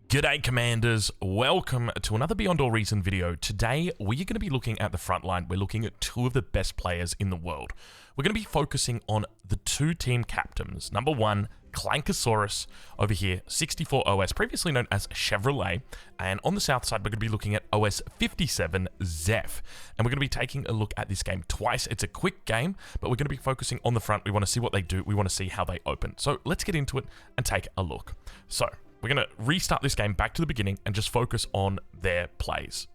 G'day Commanders, welcome to another Beyond All Reason video. Today we are going to be looking at the front line. We're looking at two of the best players in the world. We're going to be focusing on the two team captains. Number one, Clankosaurus over here, 64 OS, previously known as Chevrolet. And on the south side, we're going to be looking at OS 57 Zeph. And we're going to be taking a look at this game twice. It's a quick game, but we're going to be focusing on the front. We want to see what they do. We want to see how they open. So let's get into it and take a look. So we're going to restart this game back to the beginning and just focus on their plays.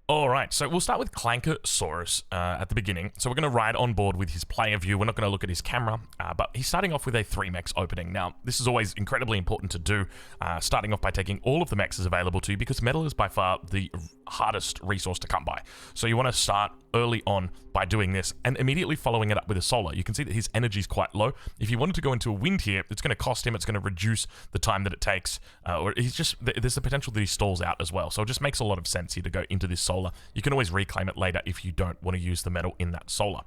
Alright, so we'll start with Clankosaurus at the beginning. So we're going to ride on board with his player view. We're not going to look at his camera, but he's starting off with a 3 mechs opening. Now, this is always incredibly important to do, starting off by taking all of the mechs available to you, because metal is by far the hardest resource to come by. So you want to start early on by doing this, and immediately following it up with a solar. You can see that his energy is quite low. If you wanted to go into a wind here, it's going to cost him, it's going to reduce the time that it takes, or there's the potential that he stalls out as well. So it just makes a lot of sense here to go into this solar. You can always reclaim it later if you don't want to use the metal in that solar.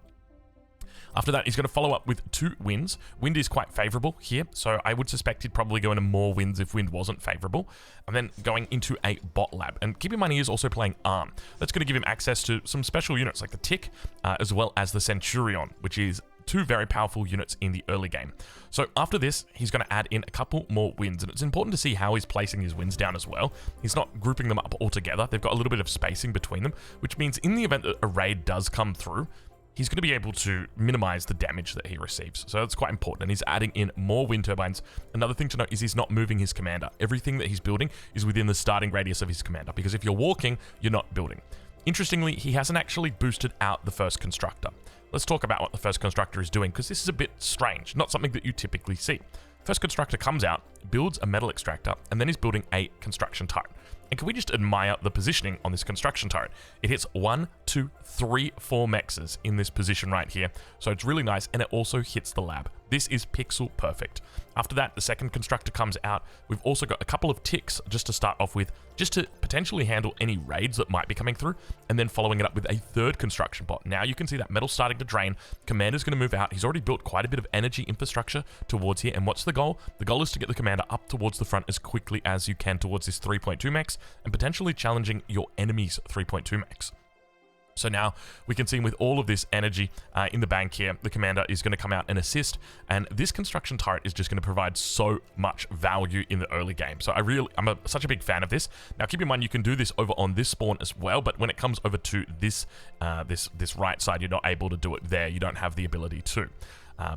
After that, he's going to follow up with 2 winds. Wind is quite favorable here, so I would suspect he'd probably go into more winds if wind wasn't favorable. And then going into a bot lab. And keep in mind, he is also playing arm. That's going to give him access to some special units like the Tick, as well as the Centurion, which is 2 very powerful units in the early game. So after this, he's going to add in a couple more winds, and it's important to see how he's placing his winds down as well. He's not grouping them up all together. They've got a little bit of spacing between them, which means in the event that a raid does come through, he's going to be able to minimize the damage that he receives. So that's quite important, and he's adding in more wind turbines. Another thing to note is he's not moving his commander. Everything that he's building is within the starting radius of his commander, because if you're walking, you're not building. Interestingly, he hasn't actually boosted out the first constructor. Let's talk about what the first constructor is doing, because this is a bit strange, not something that you typically see. First constructor comes out, builds a metal extractor, and then is building a construction turret. And can we just admire the positioning on this construction turret? It hits 1, 2, 3, 4 mexes in this position right here. So it's really nice, and it also hits the lab. This is pixel perfect. After that, the second constructor comes out. We've also got a couple of ticks just to start off with, just to potentially handle any raids that might be coming through, and then following it up with a third construction bot. Now you can see that metal starting to drain. Commander's going to move out. He's already built quite a bit of energy infrastructure towards here, and what's the goal? The goal is to get the commander up towards the front as quickly as you can towards this 3.2 max, and potentially challenging your enemy's 3.2 max. So now we can see with all of this energy in the bank here, the commander is going to come out and assist, and this construction turret is just going to provide so much value in the early game. So I'm such a big fan of this. Now keep in mind, you can do this over on this spawn as well, but when it comes over to this this right side, you're not able to do it there. You don't have the ability to.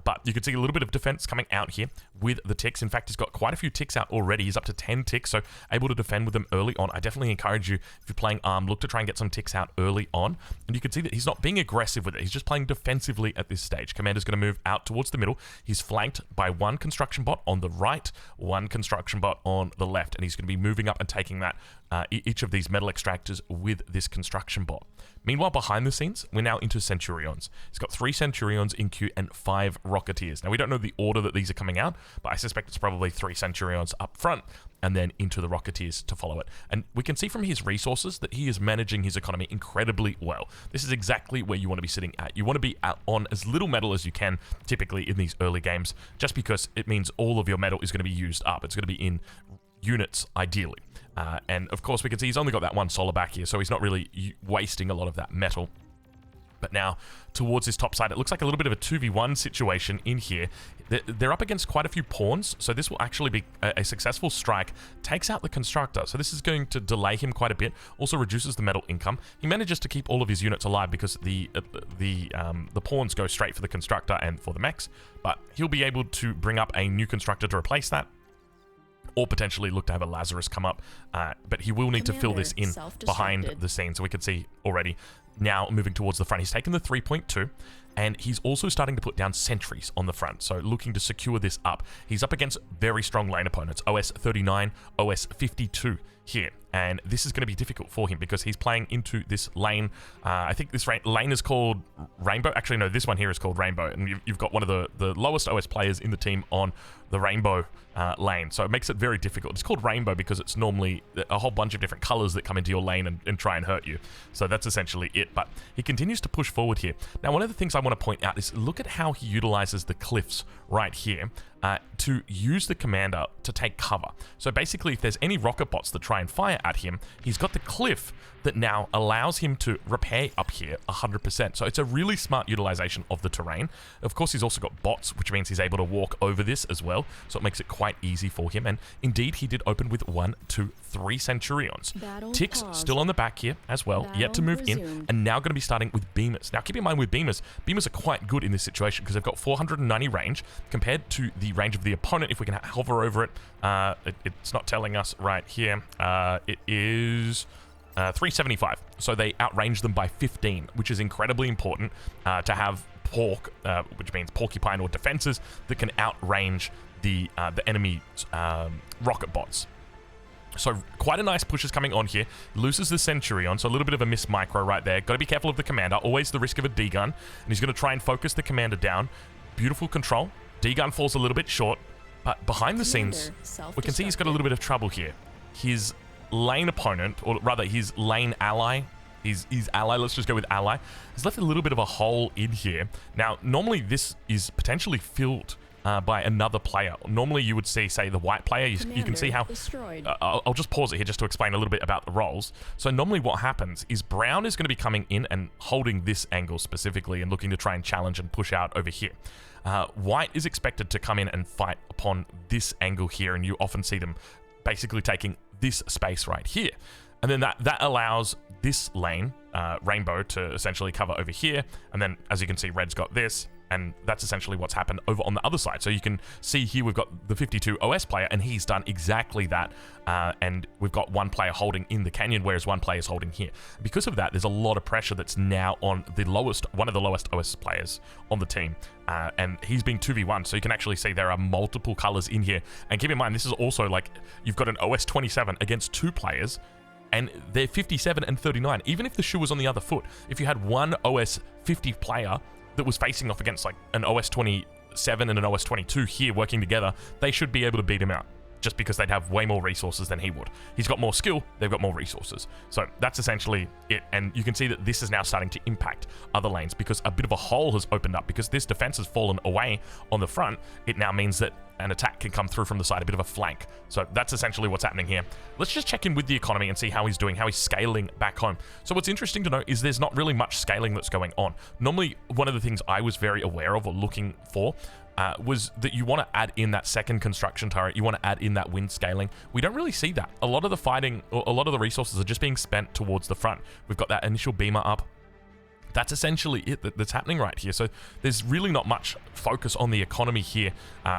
But you can see a little bit of defense coming out here with the ticks. In fact, he's got quite a few ticks out already. He's up to 10 ticks, so able to defend with them early on. I definitely encourage you, if you're playing ARM, look to try and get some ticks out early on. And you can see that he's not being aggressive with it. He's just playing defensively at this stage. Commander's going to move out towards the middle. He's flanked by 1 construction bot on the right, 1 construction bot on the left, and he's going to be moving up and taking that each of these metal extractors with this construction bot. Meanwhile, behind the scenes, we're now into Centurions. He's got 3 Centurions in queue and 5 Rocketeers. Now, we don't know the order that these are coming out, but I suspect it's probably 3 Centurions up front and then into the Rocketeers to follow it. And we can see from his resources that he is managing his economy incredibly well. This is exactly where you want to be sitting at. You want to be out on as little metal as you can, typically in these early games, just because it means all of your metal is going to be used up. It's going to be in units, ideally. And of course, we can see he's only got that 1 solar back here, so he's not really wasting a lot of that metal. But now, towards this top side, it looks like a little bit of a 2v1 situation in here. They're up against quite a few pawns, so this will actually be a successful strike. Takes out the constructor, so this is going to delay him quite a bit. Also reduces the metal income. He manages to keep all of his units alive because the pawns go straight for the constructor and for the mechs. But he'll be able to bring up a new constructor to replace that, or potentially look to have a Lazarus come up, but he will need to fill this in behind the scenes. So we can see already now moving towards the front. He's taken the 3.2, and he's also starting to put down sentries on the front, so looking to secure this up. He's up against very strong lane opponents, OS 39, OS 52 here. And this is going to be difficult for him because he's playing into this lane. I think this lane is called Rainbow. Actually, no, this one here is called Rainbow. And you've got one of the lowest OS players in the team on the Rainbow lane. So it makes it very difficult. It's called Rainbow because it's normally a whole bunch of different colors that come into your lane and try and hurt you. So that's essentially it. But he continues to push forward here. Now, one of the things I want to point out is look at how he utilizes the cliffs right here to use the commander to take cover. So basically, if there's any rocket bots that try and fire at him, he's got the cliff that now allows him to repair up here 100%. So it's a really smart utilization of the terrain. Of course, he's also got bots, which means he's able to walk over this as well. So it makes it quite easy for him. And indeed, he did open with 1, 2, 3 Centurions. Ticks still on the back here as well, yet to move in, and now going to be starting with Beamers. Now, keep in mind with Beamers are quite good in this situation because they've got 490 range compared to the range of the opponent. If we can hover over it, it's not telling us right here. It is 375. So they outrange them by 15, which is incredibly important to have Pork, which means Porcupine or defenses that can outrange the enemy's rocket bots. So quite a nice push is coming on here. Loses the Centurion, so a little bit of a miss micro right there. Got to be careful of the commander. Always the risk of a D-gun. And he's going to try and focus the commander down. Beautiful control. D-gun falls a little bit short. But behind the scenes, we can see he's got a little bit of trouble here. His lane opponent, or rather his lane ally, his ally, let's just go with ally, has left a little bit of a hole in here. Now, normally this is potentially filled by another player. Normally you would see, say, the white player. You can see how... I'll just pause it here just to explain a little bit about the roles. So normally what happens is Brown is going to be coming in and holding this angle specifically and looking to try and challenge and push out over here. White is expected to come in and fight upon this angle here, and you often see them basically taking this space right here. And then that allows this lane, Rainbow, to essentially cover over here. And then, as you can see, Red's got this. And that's essentially what's happened over on the other side. So you can see here we've got the 52 OS player, and he's done exactly that. And we've got one player holding in the canyon, whereas one player is holding here. Because of that, there's a lot of pressure that's now on the one of the lowest OS players on the team. And he's being 2v1, so you can actually see there are multiple colors in here. And keep in mind, this is also like, you've got an OS 27 against 2 players, and they're 57 and 39. Even if the shoe was on the other foot, if you had one OS 50 player that was facing off against like an OS 27 and an OS 22 here working together, they should be able to beat him out, just because they'd have way more resources than he would. He's got more skill, they've got more resources. So that's essentially it. And you can see that this is now starting to impact other lanes because a bit of a hole has opened up. Because this defense has fallen away on the front, it now means that an attack can come through from the side, a bit of a flank. So that's essentially what's happening here. Let's just check in with the economy and see how he's doing, how he's scaling back home. So what's interesting to note is there's not really much scaling that's going on. Normally, one of the things I was very aware of or looking for was that you want to add in that second construction turret. You want to add in that wind scaling. We don't really see that. A lot of the fighting, or a lot of the resources are just being spent towards the front. We've got that initial beamer up. That's essentially it that's happening right here. So there's really not much focus on the economy here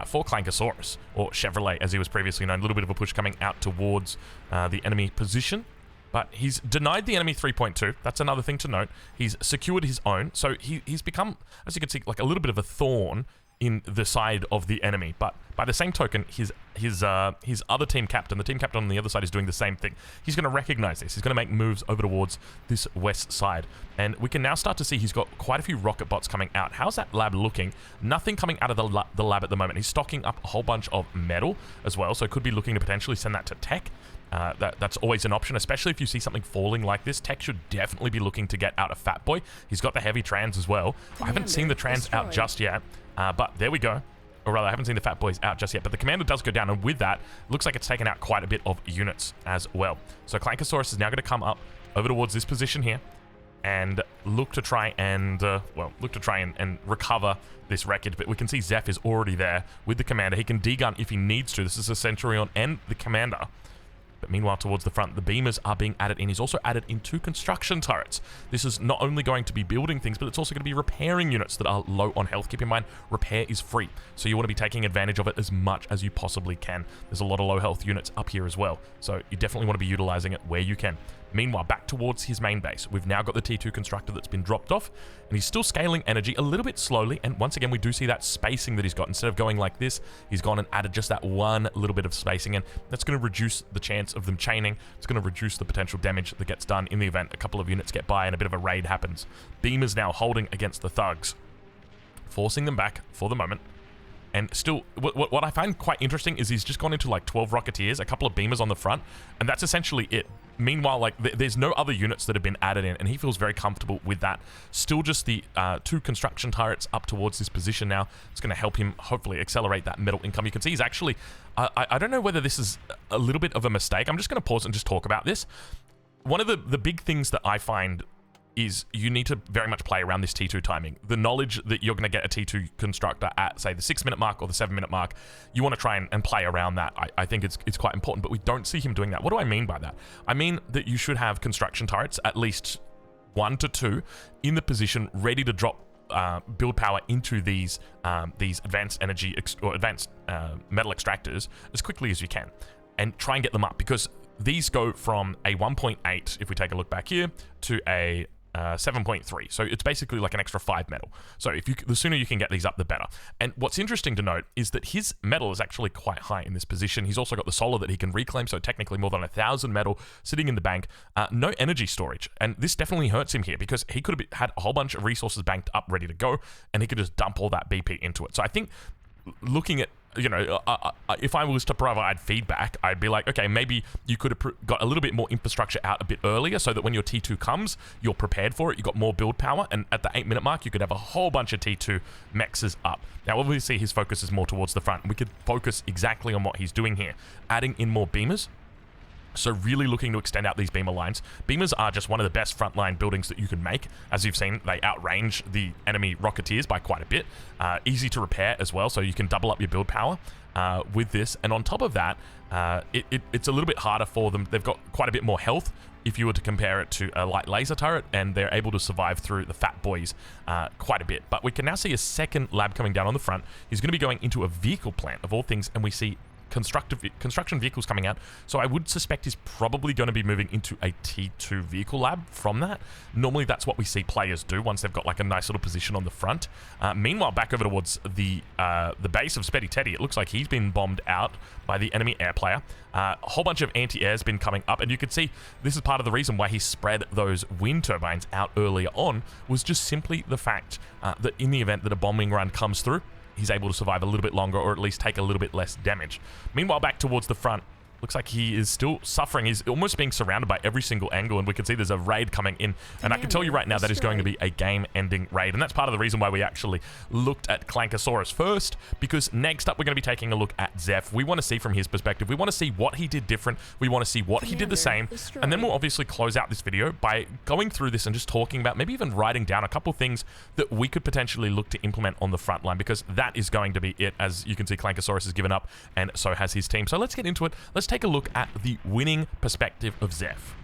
for Clankosaurus, or Chevrolet as he was previously known. A little bit of a push coming out towards the enemy position. But he's denied the enemy 3.2. That's another thing to note. He's secured his own. So he's become, as you can see, like a little bit of a thorn in the side of the enemy. But by the same token, his other team captain, the team captain on the other side, is doing the same thing. He's going to recognize this. He's going to make moves over towards this west side. And we can now start to see he's got quite a few rocket bots coming out. How's that lab looking? Nothing coming out of the lab at the moment. He's stocking up a whole bunch of metal as well, so could be looking to potentially send that to tech. That's always an option, especially if you see something falling like this. Tech should definitely be looking to get out a Fat Boy. He's got the heavy trans as well. I haven't seen the trans out just yet, but there we go. Or rather, I haven't seen the Fat Boys out just yet, but the commander does go down, and with that, looks like it's taken out quite a bit of units as well. So Clankosaurus is now going to come up over towards this position here and look to try and, and recover this wreckage. But we can see Zeph is already there with the commander. He can degun if he needs to. This is a Centurion and the commander. But meanwhile, towards the front, the beamers are being added in. He's also added in 2 construction turrets. This is not only going to be building things, but it's also going to be repairing units that are low on health. Keep in mind, repair is free, so you want to be taking advantage of it as much as you possibly can. There's a lot of low health units up here as well, so you definitely want to be utilizing it where you can. Meanwhile, back towards his main base, we've now got the T2 constructor that's been dropped off, and he's still scaling energy a little bit slowly, and once again, we do see that spacing that he's got. Instead of going like this, he's gone and added just that one little bit of spacing, and that's going to reduce the chance of them chaining. It's going to reduce the potential damage that gets done in the event a couple of units get by and a bit of a raid happens. Beam is now holding against the thugs, forcing them back for the moment. And still, what I find quite interesting is he's just gone into like 12 Rocketeers, a couple of Beamers on the front, and that's essentially it. Meanwhile, like there's no other units that have been added in, and he feels very comfortable with that. Still just the 2 construction turrets up towards this position now. It's going to help him hopefully accelerate that metal income. You can see he's actually, I don't know whether this is a little bit of a mistake. I'm just going to pause and just talk about this. One of the big things that I find is you need to very much play around this T2 timing. The knowledge that you're going to get a T2 constructor at, say, the 6-minute mark or the 7-minute mark, you want to try and play around that. I think it's quite important, but we don't see him doing that. What do I mean by that? I mean that you should have construction turrets, at least 1 to 2, in the position ready to drop build power into these advanced energy or advanced metal extractors as quickly as you can, and try and get them up, because these go from a 1.8, if we take a look back here, to a 7.3. So it's basically like an extra 5 metal. So the sooner you can get these up, the better. And what's interesting to note is that his metal is actually quite high in this position. He's also got the solar that he can reclaim, so technically more than 1,000 metal sitting in the bank. No energy storage, and this definitely hurts him here, because he could have had a whole bunch of resources banked up, ready to go, and he could just dump all that BP into it. So I think looking at, you know, if I was to provide feedback, I'd be like, okay, maybe you could have got a little bit more infrastructure out a bit earlier, so that when your T2 comes, you're prepared for it, you got more build power, and at the 8-minute mark, you could have a whole bunch of T2 mexes up. Now, obviously, his focus is more towards the front. We could focus exactly on what he's doing here, adding in more Beamers. So really looking to extend out these Beamer lines. Beamers are just one of the best frontline buildings that you can make. As you've seen, they outrange the enemy Rocketeers by quite a bit. Easy to repair as well, so you can double up your build power with this. And on top of that, it's a little bit harder for them. They've got quite a bit more health if you were to compare it to a light laser turret, and they're able to survive through the fat boys quite a bit. But we can now see a second lab coming down on the front. He's going to be going into a vehicle plant, of all things, and we see construction vehicles coming out, so I would suspect he's probably going to be moving into a T2 vehicle lab from that. Normally that's what we see players do once they've got like a nice little position on the front. Meanwhile, back over towards the base of Spetty Teddy, it looks like he's been bombed out by the enemy air player. A whole bunch of anti-air's been coming up, and you can see this is part of the reason why he spread those wind turbines out earlier on, was just simply the fact that in the event that a bombing run comes through, he's able to survive a little bit longer, or at least take a little bit less damage. Meanwhile, back towards the front, looks like he is still suffering. He's almost being surrounded by every single angle, and we can see there's a raid coming in. And I can tell you right now that is going to be a game-ending raid, and that's part of the reason why we actually looked at Clankosaurus first, because next up we're going to be taking a look at Zeph. We want to see from his perspective. We want to see what he did different. We want to see what he did the same, and then we'll obviously close out this video by going through this and just talking about, maybe even writing down a couple things that we could potentially look to implement on the front line, because that is going to be it. As you can see, Clankosaurus has given up, and so has his team. So let's get into it. Let's take a look at the winning perspective of Zeph.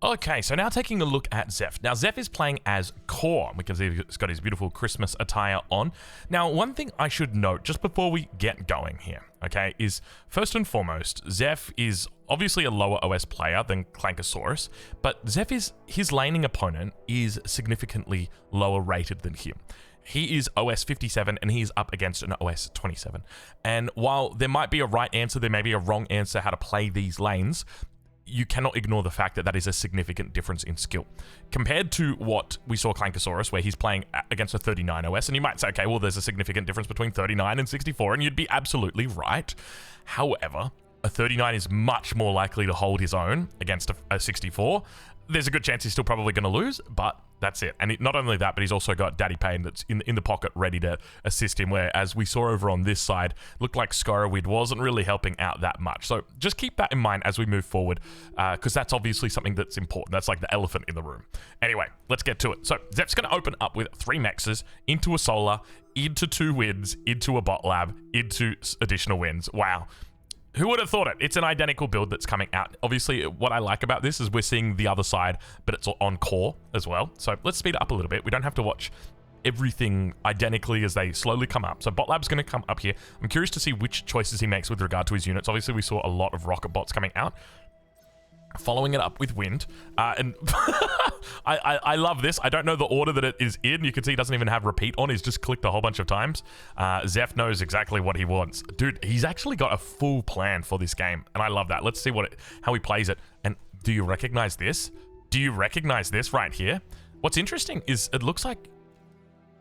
Okay, so now taking a look at Zeph. Now, Zeph is playing as Core. We can see he's got his beautiful Christmas attire on. Now, one thing I should note just before we get going here, okay, is first and foremost, Zeph is obviously a lower OS player than Clankosaurus, but his laning opponent is significantly lower rated than him. He is OS 57 and he is up against an OS 27. And while there might be a right answer, there may be a wrong answer how to play these lanes, you cannot ignore the fact that that is a significant difference in skill. Compared to what we saw Clankosaurus, where he's playing against a 39 OS, and you might say, okay, well, there's a significant difference between 39 and 64, and you'd be absolutely right. However, a 39 is much more likely to hold his own against a 64. There's a good chance he's still probably going to lose, but that's it. And not only that, but he's also got Daddy Payne that's in the pocket ready to assist him, where, as we saw over on this side, looked like Scorowid wasn't really helping out that much. So just keep that in mind as we move forward, because that's obviously something that's important. That's like the elephant in the room. Anyway, let's get to it. So Zeph's going to open up with 3 mexes, into a solar, into 2 wins, into a bot lab, into additional wins. Wow. Who would have thought it? It's an identical build that's coming out. Obviously, what I like about this is we're seeing the other side, but it's on Core as well. So let's speed it up a little bit. We don't have to watch everything identically as they slowly come up. So Bot Lab's going to come up here. I'm curious to see which choices he makes with regard to his units. Obviously, we saw a lot of rocket bots coming out. Following it up with wind, and I love this. I don't know the order that it is in. You can see he doesn't even have repeat on. He's just clicked a whole bunch of times. Zeph knows exactly what he wants. Dude, he's actually got a full plan for this game, and I love that. Let's see how he plays it. And do you recognize this? Do you recognize this right here? What's interesting is it looks like...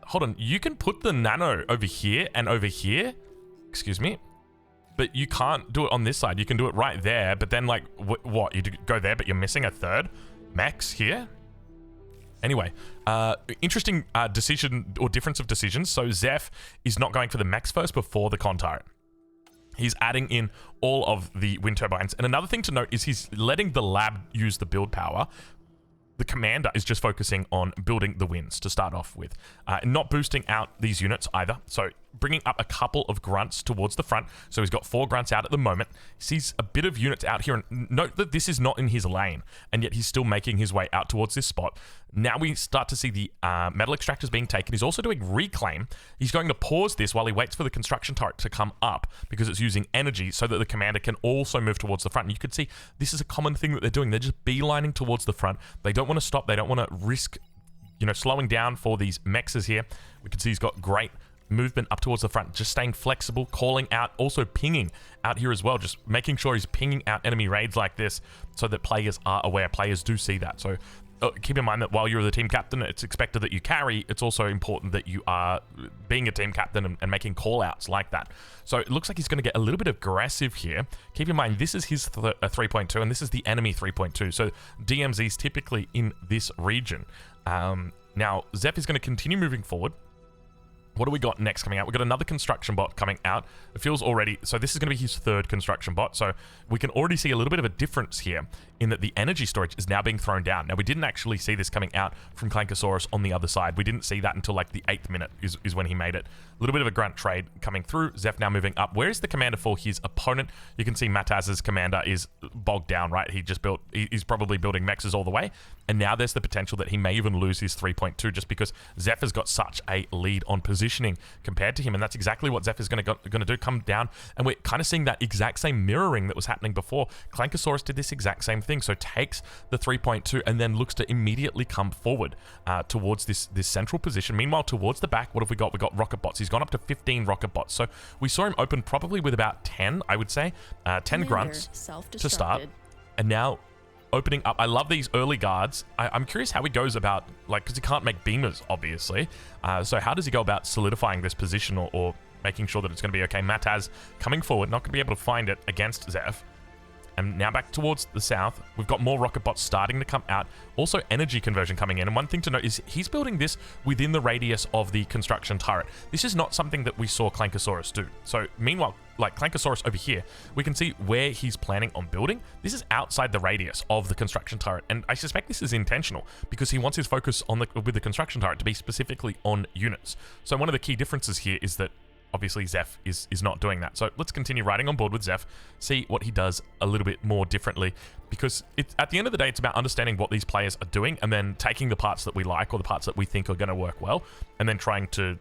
Hold on. You can put the nano over here and over here. Excuse me. But you can't do it on this side. You can do it right there, but then, like, what? You go there, but you're missing a third mechs here? Anyway, interesting decision or difference of decisions. So Zeph is not going for the mechs first before the con turret. He's adding in all of the wind turbines. And another thing to note is he's letting the lab use the build power. The commander is just focusing on building the wins to start off with, not boosting out these units either. So bringing up a couple of grunts towards the front. So he's got 4 grunts out at the moment. Sees a bit of units out here, and note that this is not in his lane, and yet he's still making his way out towards this spot. Now we start to see the metal extractors being taken. He's also doing reclaim. He's going to pause this while he waits for the construction turret to come up because it's using energy so that the commander can also move towards the front. And you can see this is a common thing that they're doing. They're just beelining towards the front. They don't want to stop. They don't want to risk, slowing down for these mexes here. We can see he's got great movement up towards the front, just staying flexible, calling out, also pinging out here as well, just making sure he's pinging out enemy raids like this so that players are aware. Players do see that. So keep in mind that while you're the team captain, it's expected that you carry. It's also important that you are being a team captain and making call outs like that. So it looks like he's going to get a little bit aggressive here. Keep in mind, this is his 3.2 and this is the enemy 3.2. So DMZ is typically in this region. Now, Zeph is going to continue moving forward. What do we got next coming out? We've got another construction bot coming out. It feels already... So this is going to be his 3rd construction bot. So we can already see a little bit of a difference here in that the energy storage is now being thrown down. Now, we didn't actually see this coming out from Clankosaurus on the other side. We didn't see that until like the 8th minute is when he made it. A little bit of a grunt trade coming through. Zeph now moving up. Where is the commander for his opponent? You can see Mataz's commander is bogged down, right? He's probably building mexes all the way. And now there's the potential that he may even lose his 3.2 just because Zeph has got such a lead on positioning compared to him. And that's exactly what Zeph is going to do, come down. And we're kind of seeing that exact same mirroring that was happening before. Clankosaurus did this exact same thing. So takes the 3.2 and then looks to immediately come forward towards this central position. Meanwhile, towards the back, what have we got? We've got rocket bots. He's gone up to 15 rocket bots. So we saw him open probably with about 10, I would say, 10 grunts to start. And now opening up. I love these early guards. I'm curious how he goes about, like, because he can't make beamers, obviously. So how does he go about solidifying this position or making sure that it's going to be okay? Mataz coming forward, not going to be able to find it against Zeph. And now back towards the south, we've got more rocket bots starting to come out. Also energy conversion coming in. And one thing to note is he's building this within the radius of the construction turret. This is not something that we saw Clankosaurus do. So meanwhile, like Clankosaurus over here, we can see where he's planning on building. This is outside the radius of the construction turret. And I suspect this is intentional because he wants his focus on with the construction turret to be specifically on units. So one of the key differences here is that obviously Zeph is not doing that. So let's continue riding on board with Zeph, see what he does a little bit more differently, because at the end of the day, it's about understanding what these players are doing and then taking the parts that we like or the parts that we think are going to work well and then trying to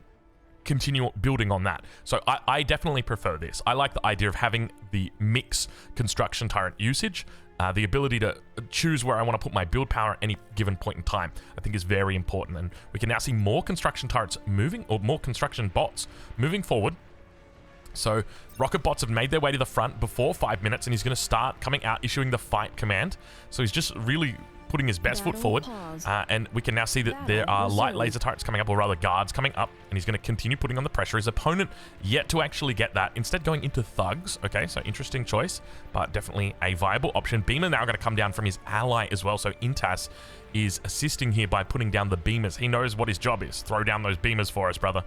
continue building on that. So I definitely prefer this. I like the idea of having the mix construction turret usage. The ability to choose where I want to put my build power at any given point in time, I think is very important. And we can now see more construction turrets moving, or more construction bots moving forward. So rocket bots have made their way to the front before 5 minutes, and he's going to start coming out, issuing the fight command. So he's just really putting his best foot forward, and we can now see that there are light laser turrets coming up, or rather guards coming up, and he's going to continue putting on the pressure. His opponent yet to actually get that, instead going into thugs. Okay, so interesting choice, but definitely a viable option. Beamer now going to come down from his ally as well, so Intas is assisting here by putting down the beamers. He knows what his job is. Throw down those beamers for us, brother.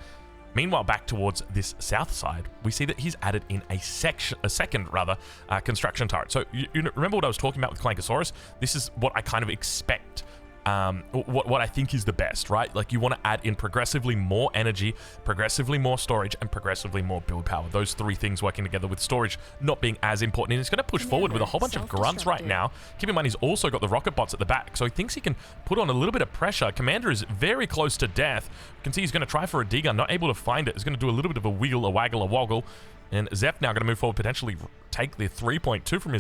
Meanwhile, back towards this south side, we see that he's added in a second construction turret. So you remember what I was talking about with Clankosaurus? This is what I kind of expect. What I think is the best, right? Like, you want to add in progressively more energy, progressively more storage, and progressively more build power. Those three things working together, with storage not being as important. And it's going to push forward with a whole bunch of grunts right now. Keep in mind, he's also got the rocket bots at the back, so he thinks he can put on a little bit of pressure. Commander is very close to death. You can see he's going to try for a D-gun, not able to find it. He's going to do a little bit of a wiggle, a waggle, a woggle. And Zeph now going to move forward, potentially take the 3.2 from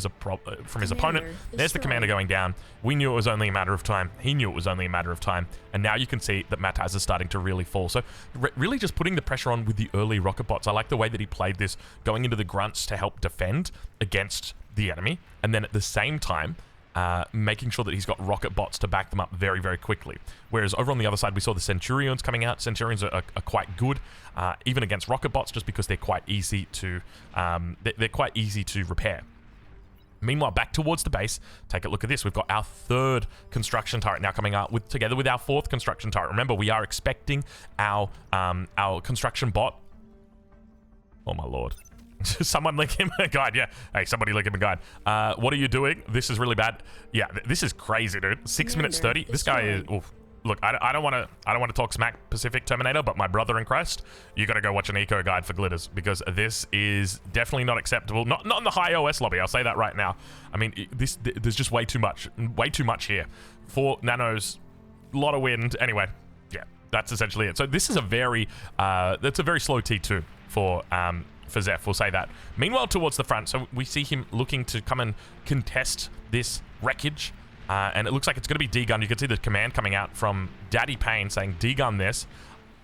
his opponent. There's the commander going down. We knew it was only a matter of time. He knew it was only a matter of time. And now you can see that Mataz is starting to really fall. So really just putting the pressure on with the early rocket bots. I like the way that he played this, going into the grunts to help defend against the enemy. And then at the same time, making sure that he's got rocket bots to back them up very, very quickly. Whereas over on the other side, we saw the Centurions coming out. Centurions are quite good, even against rocket bots, just because they're quite easy to they're quite easy to repair. Meanwhile, back towards the base, take a look at this. We've got our third construction turret now coming out together with our fourth construction turret. Remember, we are expecting our construction bot. Oh my lord. Someone link him a guide. Yeah. Hey, somebody link him a guide. What are you doing? This is really bad. Yeah, this is crazy, dude. 6 minutes 30. This guy is. Oof. Look, I don't want to talk smack Pacific Terminator, but my brother in Christ, you got to go watch an eco guide for glitters, because this is definitely not acceptable. Not in the high OS lobby. I'll say that right now. I mean, there's just way too much here. 4 nanos, a lot of wind. Anyway, yeah, that's essentially it. So this is a very that's a very slow T2 for Zeph, we'll say that. Meanwhile, towards the front, so we see him looking to come and contest this wreckage, and it looks like it's going to be D-gun. You can see the command coming out from Daddy Payne saying D-gun this.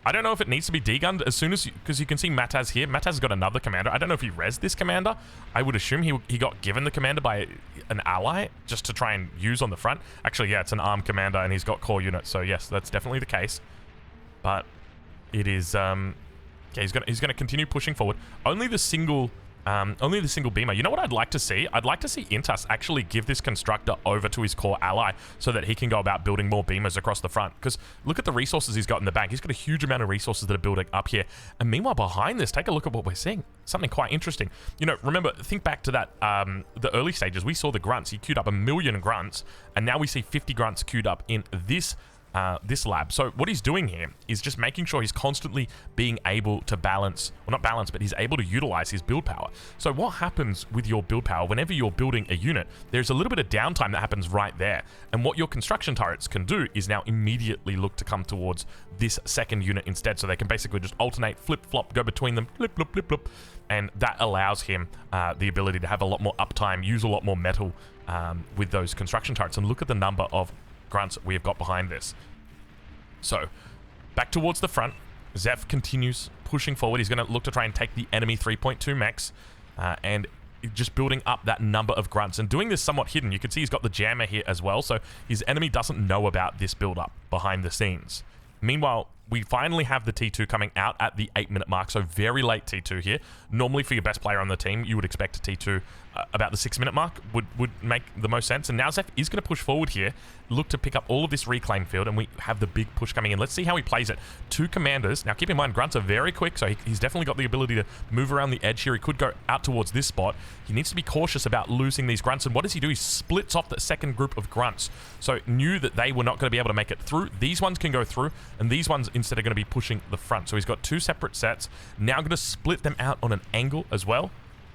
I don't know if it needs to be D-gunned as soon as, because you can see Mataz here. Mataz's got another commander. I don't know if he rezzed this commander. I would assume he got given the commander by an ally just to try and use on the front. Actually, yeah, it's an armed commander and he's got core units, so yes, that's definitely the case. But it is okay, he's gonna continue pushing forward. Only the single beamer. You know what I'd like to see? I'd like to see Intas actually give this constructor over to his core ally so that he can go about building more beamers across the front. Because look at the resources he's got in the bank. He's got a huge amount of resources that are building up here. And meanwhile, behind this, take a look at what we're seeing. Something quite interesting. You know, remember, think back to that the early stages. We saw the grunts. He queued up 1 million grunts, and now we see 50 grunts queued up in this lab. So what he's doing here is just making sure he's constantly being able to balance, well, not balance, but he's able to utilize his build power. So what happens with your build power, whenever you're building a unit, there's a little bit of downtime that happens right there. And what your construction turrets can do is now immediately look to come towards this second unit instead. So they can basically just alternate, flip, flop, go between them, flip, flip, flip, flip. And that allows him the ability to have a lot more uptime, use a lot more metal with those construction turrets. And look at the number of grunts we have got behind this. So, back towards the front, Zeph continues pushing forward. He's going to look to try and take the enemy 3.2 mechs, and just building up that number of grunts and doing this somewhat hidden. You can see he's got the jammer here as well, so his enemy doesn't know about this build up behind the scenes. Meanwhile, we finally have the T2 coming out at the 8-minute mark, so very late T2 here. Normally for your best player on the team, you would expect a T2 about the 6-minute mark would make the most sense. And now Zeph is going to push forward here, look to pick up all of this reclaim field, and we have the big push coming in. Let's see how he plays it. 2 commanders. Now keep in mind, grunts are very quick, so he's definitely got the ability to move around the edge here. He could go out towards this spot. He needs to be cautious about losing these grunts. And what does he do? He splits off the second group of grunts. So knew that they were not going to be able to make it through. These ones can go through, and these ones instead are going to be pushing the front. So he's got 2 separate sets. Now going to split them out on an angle as well,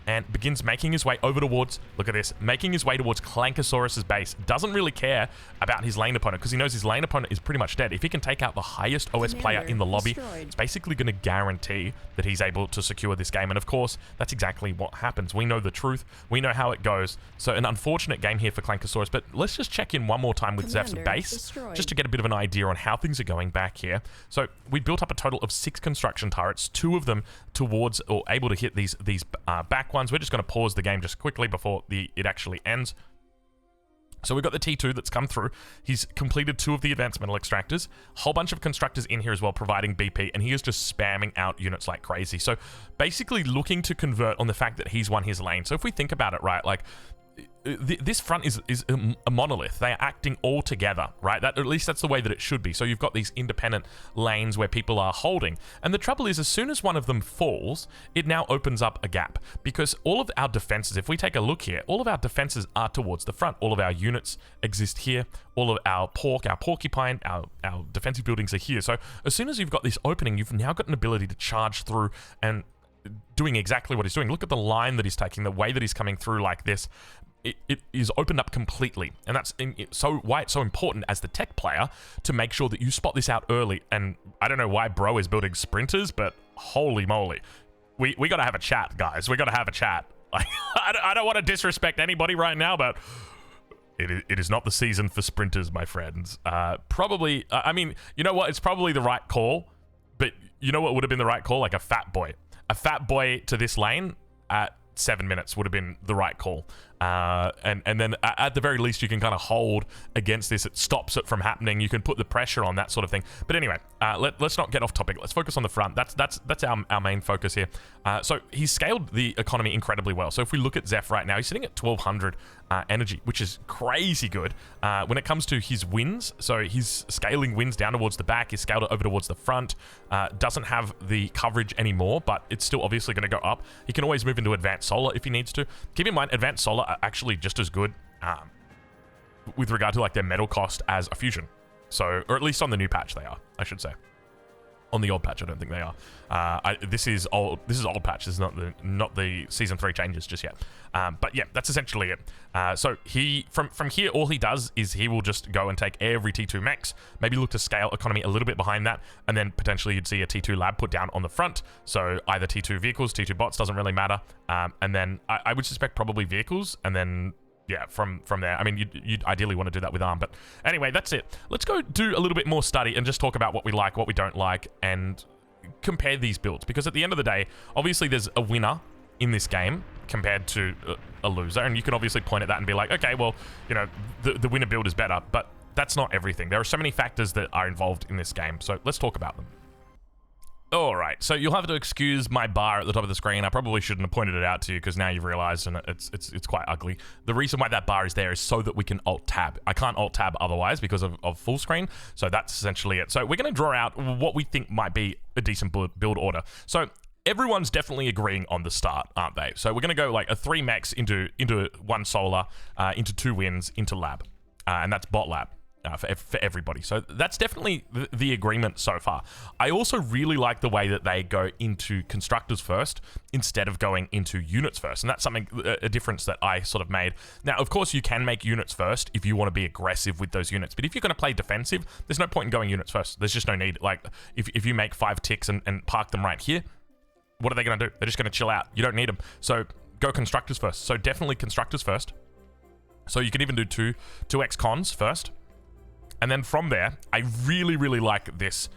and begins making his way over towards, look at this, making his way towards Clankosaurus's base. Doesn't really care about his lane opponent because he knows his lane opponent is pretty much dead. If he can take out the highest OS player in the lobby, it's basically going to guarantee that he's able to secure this game. And of course, that's exactly what happens. We know the truth. We know how it goes. So an unfortunate game here for Clankosaurus, but let's just check in one more time with Zeph's base, just to get a bit of an idea on how things are going back here. So we built up a total of 6 construction turrets, 2 of them towards, or able to hit these back ones. We're just going to pause the game just quickly before it actually ends. So we've got the T2 that's come through. He's completed 2 of the advanced metal extractors. Whole bunch of constructors in here as well, providing BP, and he is just spamming out units like crazy. So basically looking to convert on the fact that he's won his lane. So if we think about it, right, like this front is a monolith. They are acting all together, right? That, at least that's the way that it should be. So you've got these independent lanes where people are holding. And the trouble is, as soon as one of them falls, it now opens up a gap. Because all of our defenses, if we take a look here, all of our defenses are towards the front. All of our units exist here. All of our porcupine, our defensive buildings are here. So as soon as you've got this opening, you've now got an ability to charge through and doing exactly what he's doing. Look at the line that he's taking, the way that he's coming through like this. It is opened up completely, and that's why it's so important as the tech player to make sure that you spot this out early. And I don't know why bro is building sprinters, but holy moly, we got to have a chat, guys. We got to have a chat. Like, I don't want to disrespect anybody right now, but it is not the season for sprinters, my friends. Probably, I mean, you know what? It's probably the right call, but you know what would have been the right call? Like a fat boy. A fat boy to this lane at 7 minutes would have been the right call. And then at the very least, you can kind of hold against this. It stops it from happening. You can put the pressure on, that sort of thing. But anyway, let's not get off topic. Let's focus on the front. That's our main focus here. So he's scaled the economy incredibly well. So if we look at Zeph right now, he's sitting at 1200 energy, which is crazy good. When it comes to his wins, so he's scaling wins down towards the back. He's scaled it over towards the front. Doesn't have the coverage anymore, but it's still obviously going to go up. He can always move into advanced solar if he needs to. Keep in mind, advanced solar are actually just as good with regard to like their metal cost as a fusion. So, or at least on the new patch they are, I should say. On the old patch, I don't think they are. This is old patch. This is not the season 3 changes just yet. But yeah, that's essentially it. So he from here, all he does is he will just go and take every T2 mechs, maybe look to scale economy a little bit behind that, and then potentially you'd see a T2 lab put down on the front. So either T2 vehicles, T2 bots, doesn't really matter. And then I would suspect probably vehicles, and then yeah, from there. I mean, you'd ideally want to do that with ARM, but anyway, that's it. Let's go do a little bit more study and just talk about what we like, what we don't like, and compare these builds. Because at the end of the day, obviously there's a winner in this game compared to a loser, and you can obviously point at that and be like, okay, well, you know, the winner build is better, but that's not everything. There are so many factors that are involved in this game, so let's talk about them. Alright, so you'll have to excuse my bar at the top of the screen. I probably shouldn't have pointed it out to you because now you've realized, and it's quite ugly. The reason why that bar is there is so that we can alt-tab. I can't alt-tab otherwise because of full screen, so that's essentially it. So we're going to draw out what we think might be a decent build order. So everyone's definitely agreeing on the start, aren't they? So we're going to go like a 3 mechs into 1 solar, into 2 wins, into lab. And that's bot lab. For everybody. So that's definitely the agreement so far. I also really like the way that they go into constructors first instead of going into units first. And that's something, a difference that I sort of made. Now, of course, you can make units first if you want to be aggressive with those units. But if you're going to play defensive, there's no point in going units first. There's just no need. Like, if you make 5 ticks and park them right here, what are they going to do? They're just going to chill out. You don't need them. So go constructors first. So definitely constructors first. So you can even do 2x cons first. And then from there, I really, really like this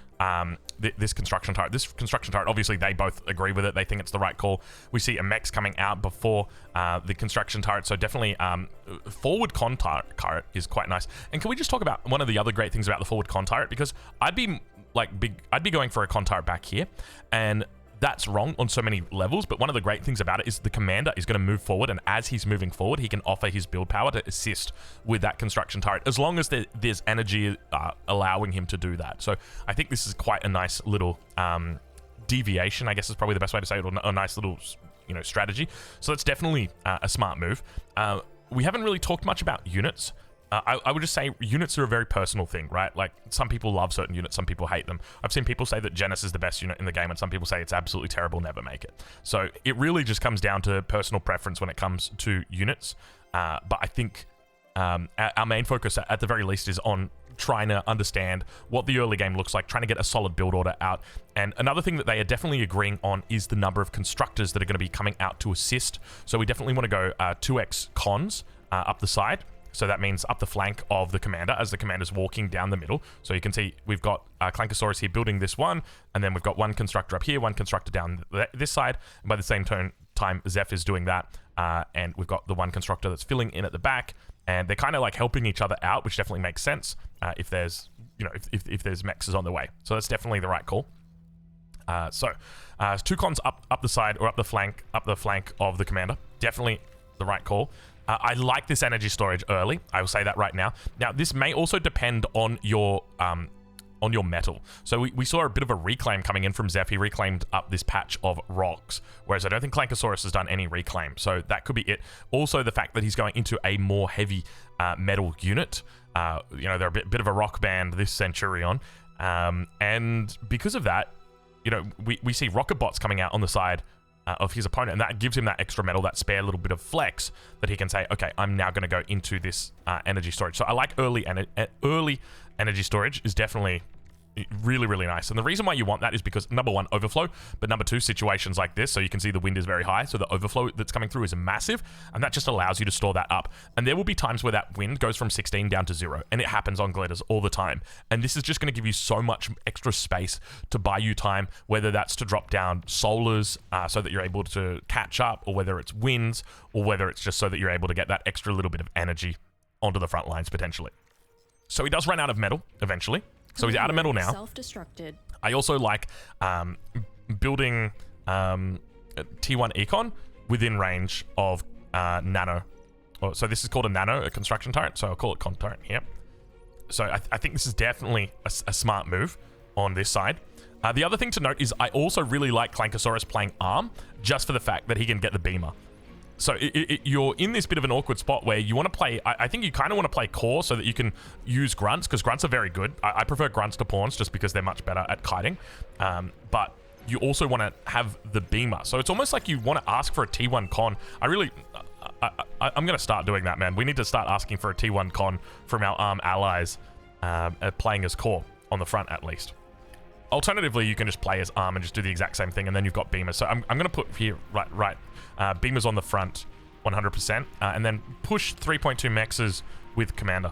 this construction turret. This construction turret, obviously, they both agree with it. They think it's the right call. We see a mechs coming out before the construction turret, so definitely forward con turret is quite nice. And can we just talk about one of the other great things about the forward con turret? Because I'd be going for a con turret back here, and that's wrong on so many levels, but one of the great things about it is the commander is going to move forward, and as he's moving forward, he can offer his build power to assist with that construction turret, as long as there's energy allowing him to do that. So I think this is quite a nice little deviation, I guess is probably the best way to say it, or a nice little, you know, strategy. So that's definitely a smart move. We haven't really talked much about units. I would just say units are a very personal thing, right? Like, some people love certain units, some people hate them. I've seen people say that Genesis is the best unit in the game, and some people say it's absolutely terrible, never make it. So it really just comes down to personal preference when it comes to units. But I think our main focus, at the very least, is on trying to understand what the early game looks like, trying to get a solid build order out. And another thing that they are definitely agreeing on is the number of constructors that are going to be coming out to assist. So we definitely want to go 2x cons up the side. So that means up the flank of the commander as the commander's walking down the middle. So you can see we've got Clankosaurus here building this one, and then we've got 1 constructor up here, 1 constructor down this side. And by the same time, Zeph is doing that, and we've got the 1 constructor that's filling in at the back, and they're kind of like helping each other out, which definitely makes sense if there's, you know, if there's mechs on the way. So that's definitely the right call. So 2 cons up the side or up the flank of the commander, definitely the right call. I like this energy storage early. I will say that right now. Now, this may also depend on your metal. So we saw a bit of a reclaim coming in from Zeph. He reclaimed up this patch of rocks, whereas I don't think Clankosaurus has done any reclaim. So that could be it. Also, the fact that he's going into a more heavy metal unit. You know, they're a bit of a rock band, this Centurion. And because of that, you know, we see rocket bots coming out on the side of his opponent, and that gives him that extra metal, that spare little bit of flex that he can say, okay, I'm now going to go into this energy storage. So I like early energy storage is definitely, Really, really nice. And the reason why you want that is because, number one, overflow, but number two, situations like this. So you can see the wind is very high, so the overflow that's coming through is massive, and that just allows you to store that up. And there will be times where that wind goes from 16 down to 0, and it happens on glitters all the time. And this is just going to give you so much extra space to buy you time, whether that's to drop down solars so that you're able to catch up, or whether it's winds, or whether it's just so that you're able to get that extra little bit of energy onto the front lines potentially. So he does run out of metal eventually. So he's out of metal now. Self-destructed. I also like building T1 Econ within range of Nano. So this is called a Nano, a construction turret. So I'll call it Con turret here. So I think this is definitely a smart move on this side. The other thing to note is I also really like Clankosaurus playing Arm, just for the fact that he can get the Beamer. So you're in this bit of an awkward spot where you want to play, I think you kind of want to play Core so that you can use Grunts, because Grunts are very good. I prefer Grunts to Pawns just because they're much better at kiting. But you also want to have the Beamer. So it's almost like you want to ask for a T1 Con. I'm going to start doing that, man. We need to start asking for a T1 Con from our Arm allies playing as Core, on the front at least. Alternatively, you can just play as Arm and just do the exact same thing, and then you've got Beamers. So I'm going to put here, right, Beamers on the front, 100%, and then push 3.2 mexes with Commander.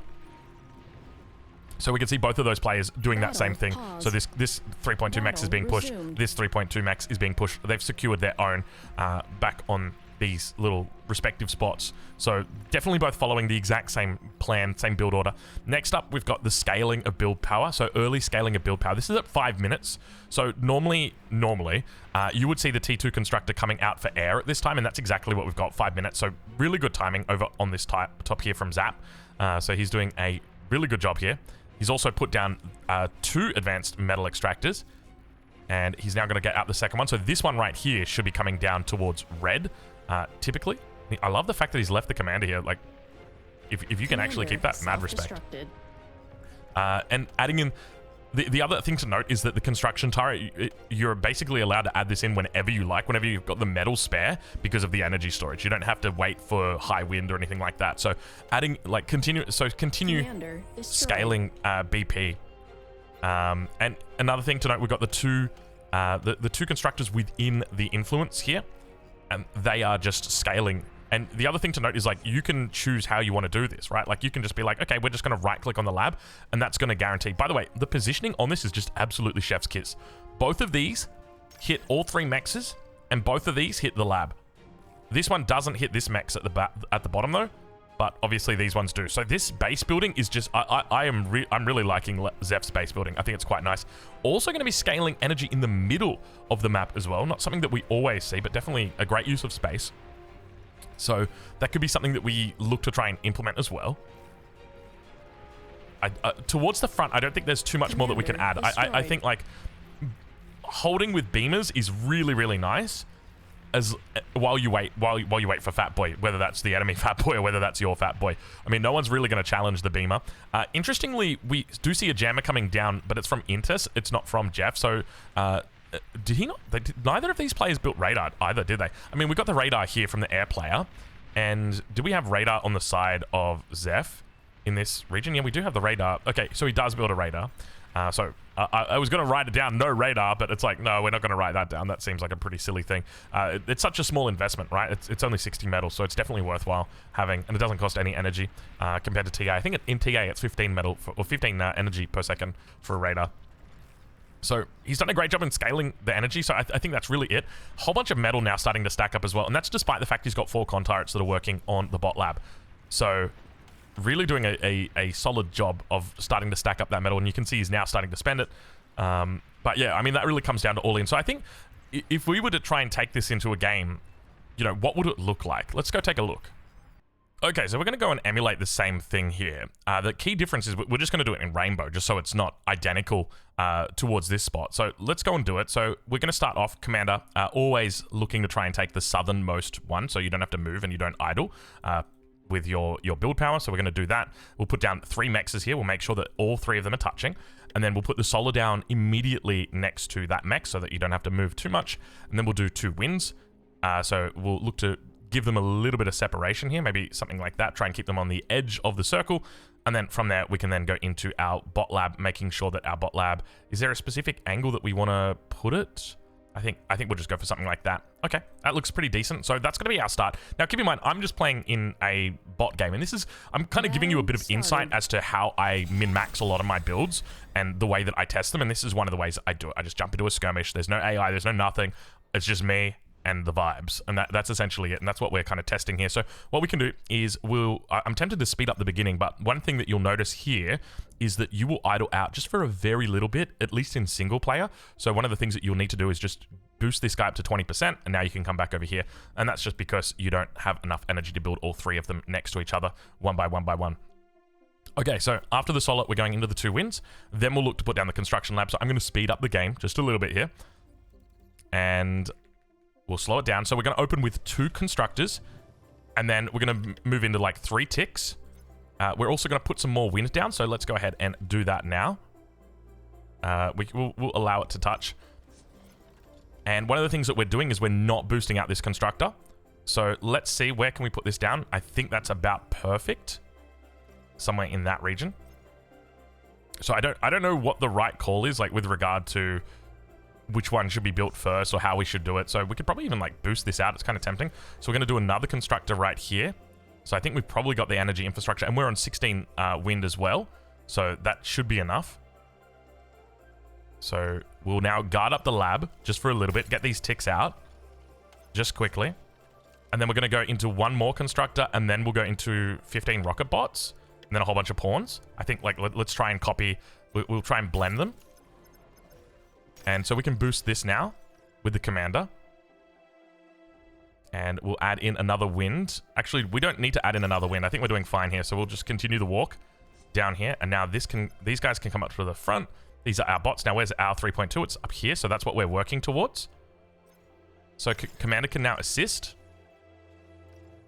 So we can see both of those players doing that same thing. So this 3.2 mex is being pushed. This 3.2 mex is being pushed. They've secured their own back on these little respective spots. So definitely both following the exact same plan, same build order. Next up, we've got the scaling of build power. So early scaling of build power. This is at 5 minutes. So normally, you would see the T2 constructor coming out for air at this time, and that's exactly what we've got, 5 minutes. So really good timing over on this top here from Zap. So he's doing a really good job here. He's also put down 2 advanced metal extractors, and he's now going to get out the second one. So this one right here should be coming down towards red. Typically, I love the fact that he's left the commander here. Like, if you can actually keep that, mad respect. And adding in the other thing to note is that the construction turret, you're basically allowed to add this in whenever you like, whenever you've got the metal spare, because of the energy storage. You don't have to wait for high wind or anything like that. So adding, like, continue scaling BP. And another thing to note, we've got the two constructors within the influence here, and they are just scaling. And the other thing to note is, like, you can choose how you want to do this, right? Like, you can just be like, okay, we're just going to right click on the lab, and that's going to guarantee. By the way, the positioning on this is just absolutely chef's kiss. Both of these hit all 3 mexes, and both of these hit the lab. This one doesn't hit this mex at the bottom though, but obviously these ones do. So this base building is just, I'm really liking Zeph's base building. I think it's quite nice. Also going to be scaling energy in the middle of the map as well. Not something that we always see, but definitely a great use of space. So that could be something that we look to try and implement as well. Towards the front, I don't think there's too much more that we can add. I think, like, holding with beamers is really, really nice. While you wait for Fat Boy, whether that's the enemy Fat Boy or whether that's your Fat Boy. I mean, no one's really going to challenge the beamer. Interestingly, we do see a jammer coming down, but it's from Intis. It's not from Jeff. So did he not? Neither of these players built radar either, did they? I mean, we got the radar here from the air player, and do we have radar on the side of Zeph in this region? Yeah, we do have the radar. Okay, so he does build a radar. So I was going to write it down, no radar, but it's like, no, we're not going to write that down. That seems like a pretty silly thing. It's such a small investment, right? It's only 60 metal, so it's definitely worthwhile having, and it doesn't cost any energy compared to TA. I think in TA it's 15 metal, or 15 energy per second for a radar. So he's done a great job in scaling the energy, so I think that's really it. A whole bunch of metal now starting to stack up as well, and that's despite the fact he's got 4 con turrets that are working on the bot lab. So really doing a solid job of starting to stack up that metal, and you can see he's now starting to spend it. But yeah, I mean, that really comes down to all in. So I think if we were to try and take this into a game, you know, what would it look like? Let's go take a look. Okay, so we're going to go and emulate the same thing here. The key difference is we're just going to do it in rainbow, just so it's not identical towards this spot. So let's go and do it. So we're going to start off, Commander, always looking to try and take the southernmost one, so you don't have to move and you don't idle with your build power. So we're going to do that. We'll put down 3 mexes here. We'll make sure that all 3 of them are touching. And then we'll put the solar down immediately next to that mex so that you don't have to move too much. And then we'll do 2 winds. So we'll look to give them a little bit of separation here, maybe something like that. Try and keep them on the edge of the circle. And then from there, we can then go into our bot lab, making sure that our bot lab, is there a specific angle that we want to put it? I think we'll just go for something like that. Okay, that looks pretty decent. So that's going to be our start. Now, keep in mind, I'm just playing in a bot game, and I'm kind of giving you a bit of insight as to how I min-max a lot of my builds and the way that I test them, and this is one of the ways I do it. I just jump into a skirmish. There's no AI, there's no nothing. It's just me and the vibes, and that's essentially it, and that's what we're kind of testing here. So what we can do is I'm tempted to speed up the beginning, but one thing that you'll notice here is that you will idle out just for a very little bit, at least in single player. So one of the things that you'll need to do is just boost this guy up to 20%, and now you can come back over here, and that's just because you don't have enough energy to build all three of them next to each other, one by one by one. Okay, so after the solid, we're going into the 2 wins. Then we'll look to put down the construction lab. So I'm going to speed up the game just a little bit here, and we'll slow it down. So we're going to open with 2 constructors, and then we're going to move into like 3 ticks. We're also going to put some more wind down, so let's go ahead and do that now. We'll allow it to touch. And one of the things that we're doing is we're not boosting out this constructor. So let's see, where can we put this down? I think that's about perfect. Somewhere in that region. So I don't know what the right call is, like with regard to which one should be built first or how we should do it. So we could probably even like boost this out. It's kind of tempting. So we're going to do another constructor right here. So I think we've probably got the energy infrastructure, and we're on 16 wind as well. So that should be enough. So we'll now guard up the lab just for a little bit, get these ticks out just quickly. And then we're going to go into 1 more constructor, and then we'll go into 15 rocket bots, and then a whole bunch of pawns. I think like let's try and copy, we'll try and blend them. And so we can boost this now with the commander. And we'll add in another wind. Actually, we don't need to add in another wind. I think we're doing fine here. So we'll just continue the walk down here. And now these guys can come up to the front. These are our bots. Now, where's our 3.2? It's up here. So that's what we're working towards. So commander can now assist.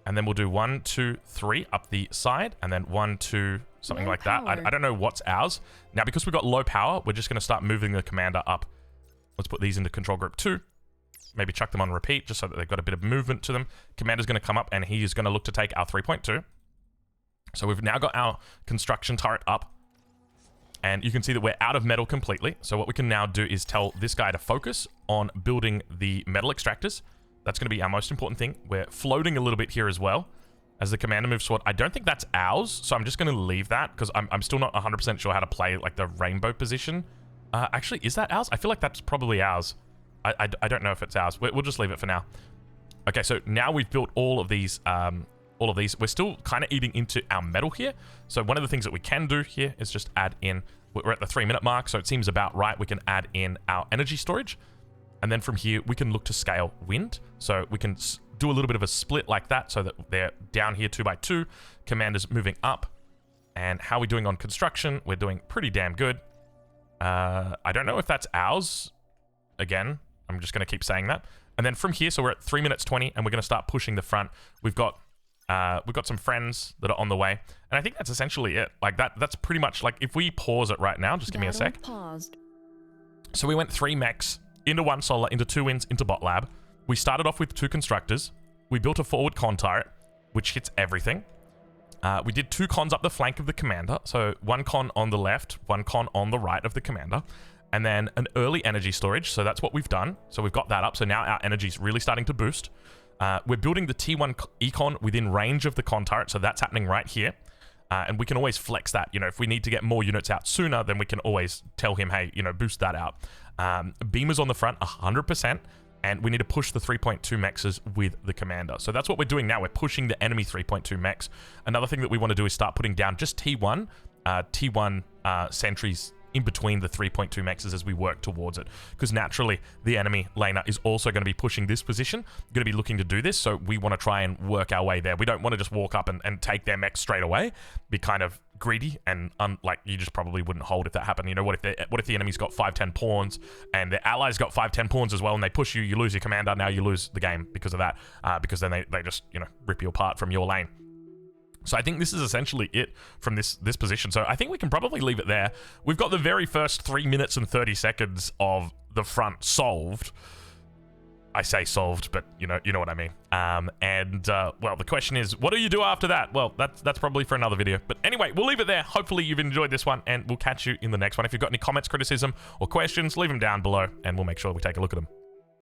And then we'll do 1, 2, 3 up the side. And then 1, 2, something like that. I don't know what's ours. Now, because we've got low power, we're just going to start moving the commander up. Let's put these into control group 2. Maybe chuck them on repeat just so that they've got a bit of movement to them. Commander's going to come up, and he is going to look to take our 3.2. So we've now got our construction turret up. And you can see that we're out of metal completely. So what we can now do is tell this guy to focus on building the metal extractors. That's going to be our most important thing. We're floating a little bit here as well as the commander moves forward. I don't think that's ours, so I'm just going to leave that because I'm still not 100% sure how to play like the rainbow position. Actually, is that ours? I feel like that's probably ours. I don't know if it's ours. We'll just leave it for now. Okay, so now we've built all of these. We're still kind of eating into our metal here. So one of the things that we can do here is just add in. We're at the 3-minute mark, so it seems about right. We can add in our energy storage. And then from here, we can look to scale wind. So we can do a little bit of a split like that so that they're down here 2 by 2. Commander's moving up. And how are we doing on construction? We're doing pretty damn good. I don't know if that's ours. Again, I'm just going to keep saying that. And then from here, so we're at 3 minutes 20, and we're going to start pushing the front. We've got some friends that are on the way, and I think that's essentially it. Like that's pretty much like if we pause it right now, just give me a sec. Paused. So we went 3 mechs into 1 solar, into 2 winds, into bot lab. We started off with 2 constructors. We built a forward con turret, which hits everything. We did 2 cons up the flank of the commander. So 1 con on the left, 1 con on the right of the commander. And then an early energy storage. So that's what we've done. So we've got that up. So now our energy is really starting to boost. We're building the T1 econ within range of the con turret. So that's happening right here. And we can always flex that. You know, if we need to get more units out sooner, then we can always tell him, hey, you know, boost that out. Beamers on the front, 100%. And we need to push the 3.2 mechs with the commander. So that's what we're doing now. We're pushing the enemy 3.2 mechs. Another thing that we want to do is start putting down just T1 sentries in between the 3.2 mechs as we work towards it. Because naturally, the enemy laner is also going to be pushing this position, going to be looking to do this, so we want to try and work our way there. We don't want to just walk up and take their mechs straight away, be kind of greedy, and like you just probably wouldn't hold if that happened. You know, what if the enemy's got 5-10 pawns, and their allies got 5-10 pawns as well, and they push you, you lose your commander, now you lose the game because of that, because then they just, you know, rip you apart from your lane. So I think this is essentially it from this position. So I think we can probably leave it there. We've got the very first 3 minutes and 30 seconds of the front solved. I say solved, but you know what I mean. Well, the question is, what do you do after that? Well, that's probably for another video. But anyway, we'll leave it there. Hopefully you've enjoyed this one, and we'll catch you in the next one. If you've got any comments, criticism, or questions, leave them down below, and we'll make sure we take a look at them.